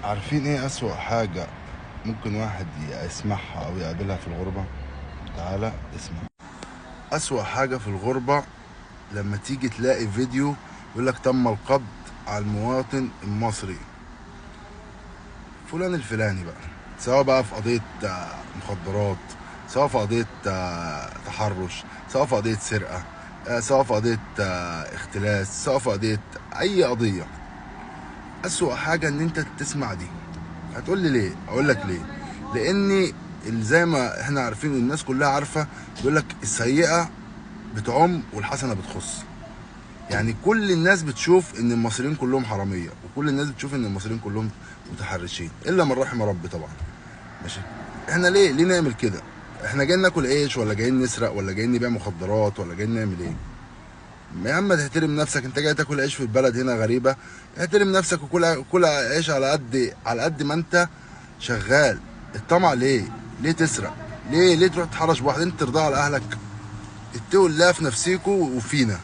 عارفين ايه اسوأ حاجة ممكن واحد يسمعها او يقابلها في الغربة؟ تعالى اسمع. اسوأ حاجة في الغربة لما تيجي تلاقي فيديو يقولك تم القبض على المواطن المصري فلان الفلاني بقى، سواء بقى في قضية مخدرات، سواء في قضية تحرش، سواء في قضية سرقة، سواء في قضية اختلاس، سواء في قضية اي قضية. اسوأ حاجة ان انت تسمع دي. هتقول لي ليه؟ اقول لك ليه. لان زي ما احنا عارفين والناس كلها عارفه، بيقول لك السيئه بتعم والحسنه بتخص. يعني كل الناس بتشوف ان المصريين كلهم حراميه، وكل الناس بتشوف ان المصريين كلهم متحرشين، الا من رحم ربي طبعا. ماشي. احنا ليه نعمل كده؟ احنا جايين ناكل عيش، ولا جايين نسرق، ولا جايين نبيع مخدرات، ولا جايين نعمل ايه؟ يا عم تحترم نفسك، انت جاي تاكل عيش في البلد هنا غريبه. احترم نفسك وكل عيش على قد ما انت شغال. الطمع ليه تسرق؟ ليه تروح تحرش بواحد؟ انت ترضى على اهلك؟ اتقوا الله في نفسيكوا وفينا.